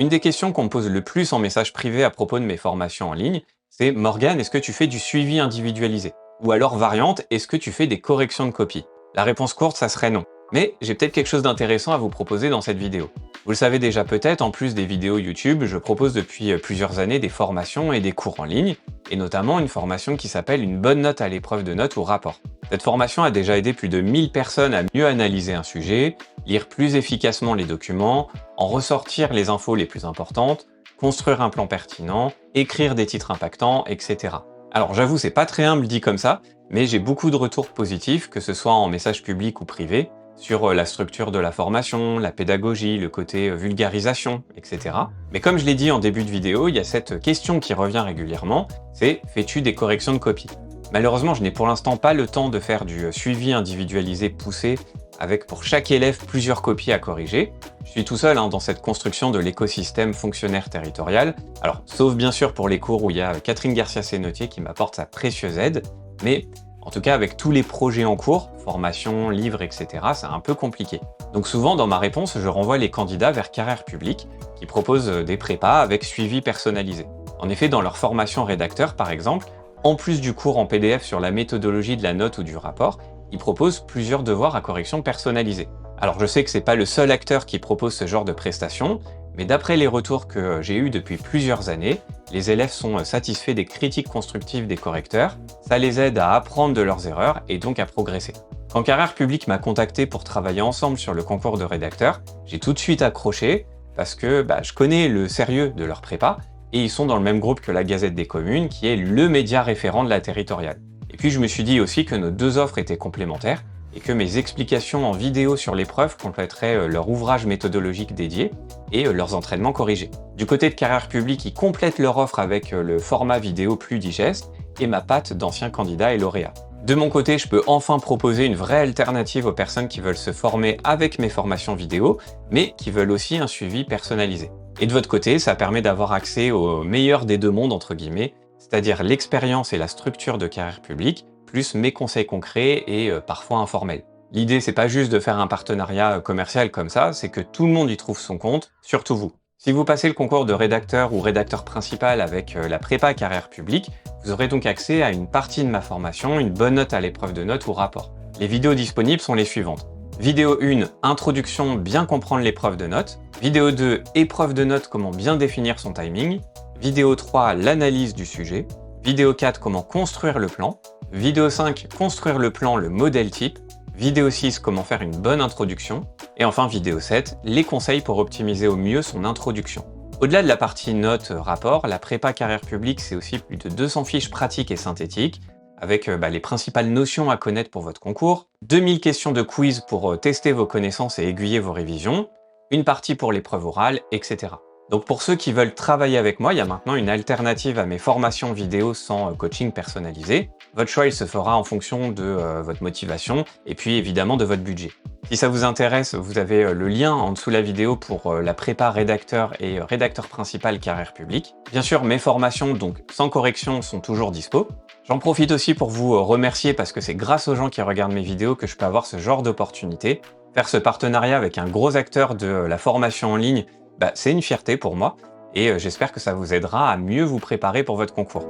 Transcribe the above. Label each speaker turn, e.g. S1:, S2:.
S1: Une des questions qu'on me pose le plus en message privé à propos de mes formations en ligne, c'est Morgane, est-ce que tu fais du suivi individualisé? Ou alors variante, est-ce que tu fais des corrections de copie? La réponse courte, ça serait non. Mais j'ai peut-être quelque chose d'intéressant à vous proposer dans cette vidéo. Vous le savez déjà peut-être, en plus des vidéos YouTube, je propose depuis plusieurs années des formations et des cours en ligne, et notamment une formation qui s'appelle une bonne note à l'épreuve de notes ou rapport. Cette formation a déjà aidé plus de 1000 personnes à mieux analyser un sujet, lire plus efficacement les documents, en ressortir les infos les plus importantes, construire un plan pertinent, écrire des titres impactants, etc. Alors j'avoue, c'est pas très humble dit comme ça, mais j'ai beaucoup de retours positifs, que ce soit en message public ou privé, sur la structure de la formation, la pédagogie, le côté vulgarisation, etc. Mais comme je l'ai dit en début de vidéo, il y a cette question qui revient régulièrement, c'est fais-tu des corrections de copie? Malheureusement, je n'ai pour l'instant pas le temps de faire du suivi individualisé poussé avec pour chaque élève plusieurs copies à corriger. Je suis tout seul dans cette construction de l'écosystème fonctionnaire territorial, alors sauf bien sûr pour les cours où il y a Catherine Garcia-Sénotier qui m'apporte sa précieuse aide, mais en tout cas avec tous les projets en cours, formation, livres, etc., c'est un peu compliqué. Donc souvent dans ma réponse, je renvoie les candidats vers Carrière Publique, qui propose des prépas avec suivi personnalisé. En effet, dans leur formation rédacteur par exemple, en plus du cours en PDF sur la méthodologie de la note ou du rapport, ils proposent plusieurs devoirs à correction personnalisés. Alors je sais que c'est pas le seul acteur qui propose ce genre de prestations, mais d'après les retours que j'ai eus depuis plusieurs années, les élèves sont satisfaits des critiques constructives des correcteurs, ça les aide à apprendre de leurs erreurs et donc à progresser. Quand Carrière Publique m'a contacté pour travailler ensemble sur le concours de rédacteur, j'ai tout de suite accroché parce que je connais le sérieux de leur prépa et ils sont dans le même groupe que la Gazette des Communes qui est le média référent de la territoriale. Et puis je me suis dit aussi que nos deux offres étaient complémentaires et que mes explications en vidéo sur l'épreuve compléteraient leur ouvrage méthodologique dédié et leurs entraînements corrigés. Du côté de Carrière Publique, ils complètent leur offre avec le format vidéo plus digeste et ma patte d'anciens candidats et lauréats. De mon côté, je peux enfin proposer une vraie alternative aux personnes qui veulent se former avec mes formations vidéo, mais qui veulent aussi un suivi personnalisé. Et de votre côté, ça permet d'avoir accès au meilleur des deux mondes, entre guillemets, c'est-à-dire l'expérience et la structure de Carrière Publique, plus mes conseils concrets et parfois informels. L'idée, c'est pas juste de faire un partenariat commercial comme ça, c'est que tout le monde y trouve son compte, surtout vous. Si vous passez le concours de rédacteur ou rédacteur principal avec la prépa Carrière Publique, vous aurez donc accès à une partie de ma formation, une bonne note à l'épreuve de notes ou rapport. Les vidéos disponibles sont les suivantes. Vidéo 1, introduction, bien comprendre l'épreuve de notes. Vidéo 2, épreuve de notes, comment bien définir son timing. Vidéo 3, l'analyse du sujet. Vidéo 4, comment construire le plan. Vidéo 5, construire le plan, le modèle type. Vidéo 6, comment faire une bonne introduction. Et enfin vidéo 7, les conseils pour optimiser au mieux son introduction. Au-delà de la partie notes, rapport, la prépa Carrière Publique, c'est aussi plus de 200 fiches pratiques et synthétiques, avec les principales notions à connaître pour votre concours, 2000 questions de quiz pour tester vos connaissances et aiguiller vos révisions, une partie pour l'épreuve orale, etc. Donc pour ceux qui veulent travailler avec moi, il y a maintenant une alternative à mes formations vidéo sans coaching personnalisé. Votre choix, il se fera en fonction de votre motivation et puis évidemment de votre budget. Si ça vous intéresse, vous avez le lien en dessous de la vidéo pour la prépa rédacteur et rédacteur principal Carrière Publique. Bien sûr, mes formations, donc sans correction, sont toujours dispo. J'en profite aussi pour vous remercier parce que c'est grâce aux gens qui regardent mes vidéos que je peux avoir ce genre d'opportunité. Faire ce partenariat avec un gros acteur de la formation en ligne, c'est une fierté pour moi et j'espère que ça vous aidera à mieux vous préparer pour votre concours.